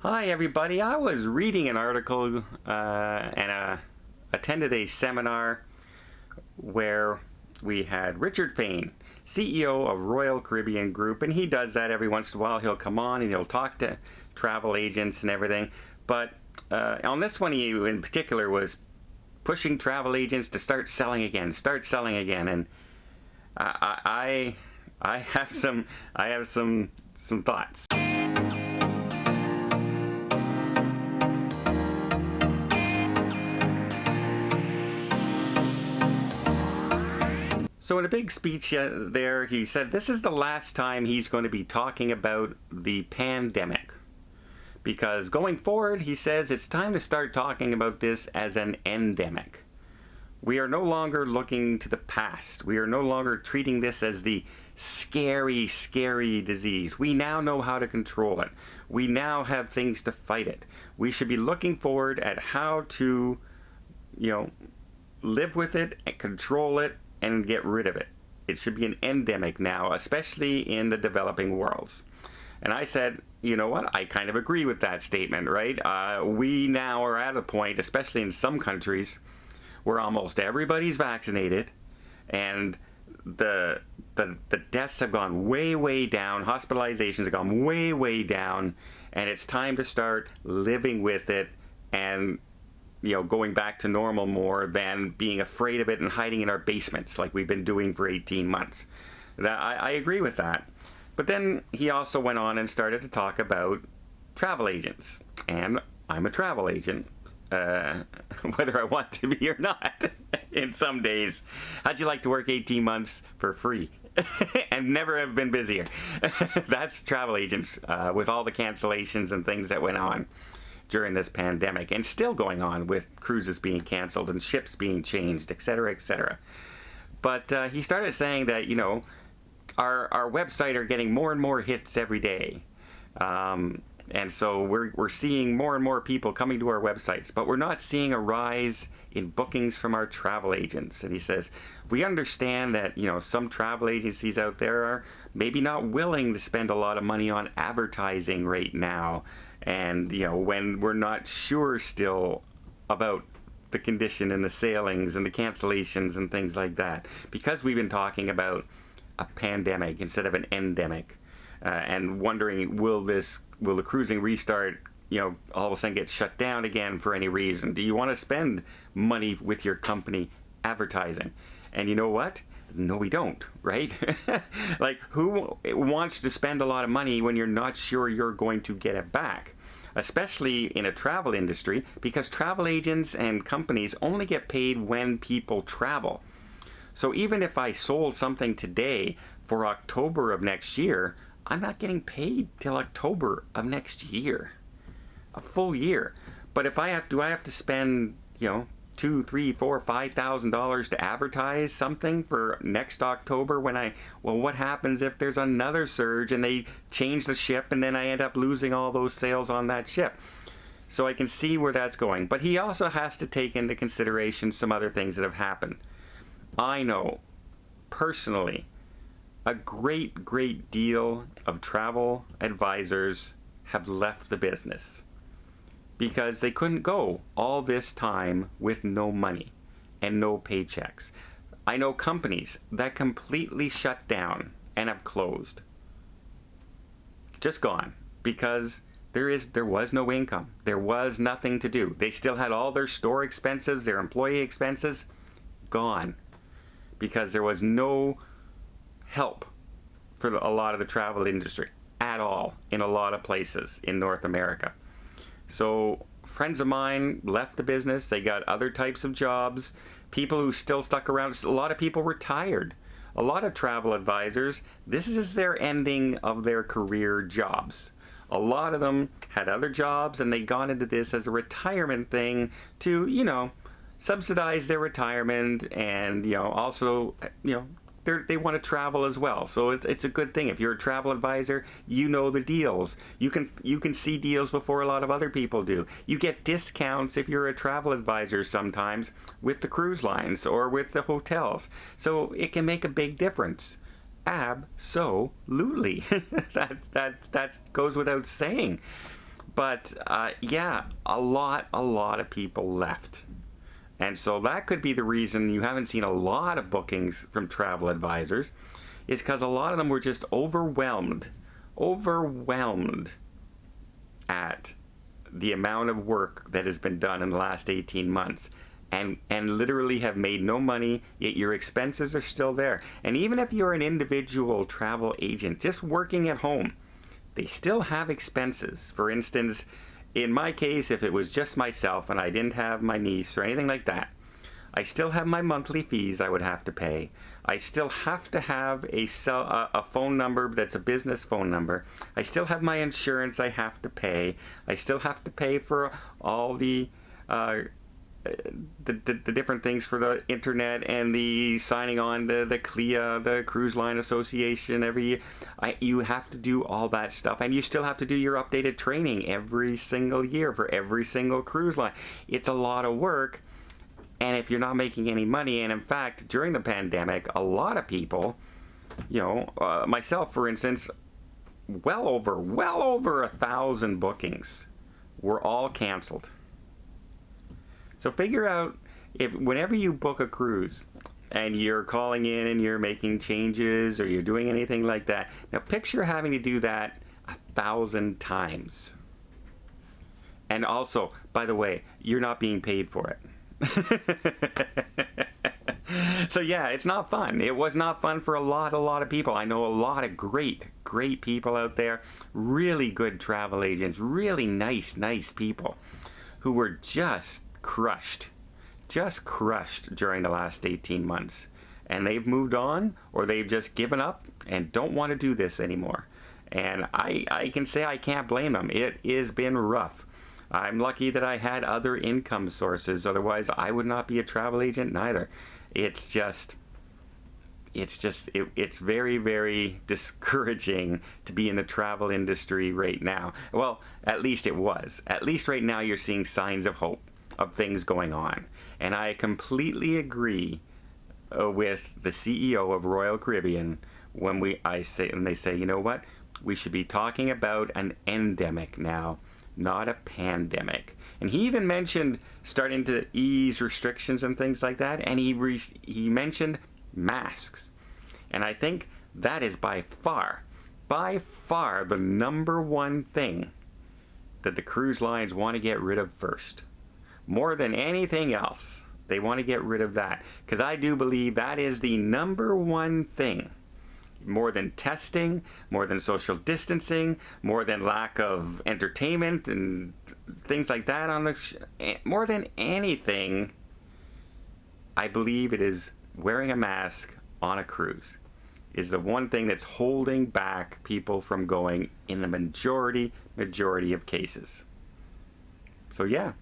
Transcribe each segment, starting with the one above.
Hi everybody, I was reading an article and attended a seminar where we had Richard Fain, CEO of Royal Caribbean Group, and he does that every once in a while. He'll come on and he'll talk to travel agents and everything. But on this one, he in particular was pushing travel agents to start selling again, and I have some thoughts. So in a big speech there, he said this is the last time he's going to be talking about the pandemic. Because going forward, he says it's time to start talking about this as an endemic. We are no longer looking to the past. We are no longer treating this as the scary, scary disease. We now know how to control it. We now have things to fight it. We should be looking forward at how to, live with it and control it and get rid of it. It should be an endemic now, especially in the developing worlds. And I said, you know what? I kind of agree with that statement, right? We now are at a point, especially in some countries, where almost everybody's vaccinated, and the deaths have gone way, way down. Hospitalizations have gone way, way down, and it's time to start living with it and going back to normal more than being afraid of it and hiding in our basements like we've been doing for 18 months. I agree with that. But then he also went on and started to talk about travel agents. And I'm a travel agent, whether I want to be or not, in some days. How'd you like to work 18 months for free and never have been busier? That's travel agents with all the cancellations and things that went on during this pandemic, and still going on with cruises being canceled and ships being changed, etc., etc. But he started saying that, our website are getting more and more hits every day. And so we're seeing more and more people coming to our websites, but we're not seeing a rise in bookings from our travel agents. And he says, we understand that, some travel agencies out there are maybe not willing to spend a lot of money on advertising right now. And, when we're not sure still about the condition and the sailings and the cancellations and things like that, because we've been talking about a pandemic instead of an endemic, and wondering, will the cruising restart, all of a sudden get shut down again for any reason? Do you want to spend money with your company advertising? And you know what? No, we don't, right? Like, who wants to spend a lot of money when you're not sure you're going to get it back? Especially in a travel industry, because travel agents and companies only get paid when people travel. So even if I sold something today for October of next year, I'm not getting paid till October of next year, a full year. But if I have to spend, $2,000, $3,000, $4,000, $5,000 to advertise something for next October what happens if there's another surge and they change the ship and then I end up losing all those sales on that ship? So I can see where that's going. But he also has to take into consideration some other things that have happened. I know, personally, a great deal of travel advisors have left the business because they couldn't go all this time with no money and no paychecks. I know companies that completely shut down and have closed. Just gone because there was no income. There was nothing to do. They still had all their store expenses, their employee expenses, gone because there was no help for a lot of the travel industry at all in a lot of places in North America. So friends of mine left the business. They got other types of jobs. People who still stuck around, a lot of people retired. A lot of travel advisors, this is their ending of their career jobs. A lot of them had other jobs and they got into this as a retirement thing to, subsidize their retirement and, also, they want to travel as well. So it's a good thing. If you're a travel advisor, you know the deals. You can see deals before a lot of other people do. You get discounts if you're a travel advisor sometimes with the cruise lines or with the hotels. So it can make a big difference. Absolutely. That goes without saying. But yeah, a lot of people left. And so that could be the reason you haven't seen a lot of bookings from travel advisors, is because a lot of them were just overwhelmed at the amount of work that has been done in the last 18 months. And literally have made no money, yet your expenses are still there. And even if you're an individual travel agent just working at home, they still have expenses. For instance, in my case, if it was just myself and I didn't have my niece or anything like that, I still have my monthly fees I would have to pay. I still have to have a phone number that's a business phone number. I still have my insurance I have to pay. I still have to pay for all the different things for the internet and the signing on to the CLIA, the Cruise Line Association every year. You have to do all that stuff, and you still have to do your updated training every single year for every single cruise line. It's a lot of work, and if you're not making any money, and in fact, during the pandemic, a lot of people, myself for instance, well over 1,000 bookings were all canceled. So figure out, if whenever you book a cruise and you're calling in and you're making changes or you're doing anything like that, now picture having to do that 1,000 times. And also, by the way, you're not being paid for it. So yeah, it's not fun. It was not fun for a lot of people. I know a lot of great people out there, really good travel agents, really nice people who were just crushed during the last 18 months. And they've moved on, or they've just given up and don't want to do this anymore. And I can say I can't blame them. It has been rough. I'm lucky that I had other income sources. Otherwise, I would not be a travel agent neither. It's very, very discouraging to be in the travel industry right now. Well, at least it was. At least right now you're seeing signs of hope, of things going on. And I completely agree with the CEO of Royal Caribbean when they say, you know what, we should be talking about an endemic now, not a pandemic. And he even mentioned starting to ease restrictions and things like that, and he mentioned masks. And I think that is by far the number one thing that the cruise lines want to get rid of first. More than anything else, they want to get rid of that. Because I do believe that is the number one thing. More than testing, more than social distancing, more than lack of entertainment and things like that more than anything, I believe it is wearing a mask on a cruise is the one thing that's holding back people from going in the majority of cases. So yeah,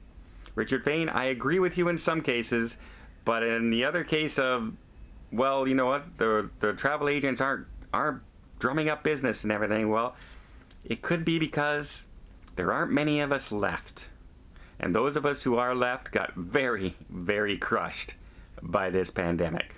Richard Fain, I agree with you in some cases, but in the other case of, well, you know what, the travel agents aren't drumming up business and everything, well, it could be because there aren't many of us left. And those of us who are left got very, very crushed by this pandemic.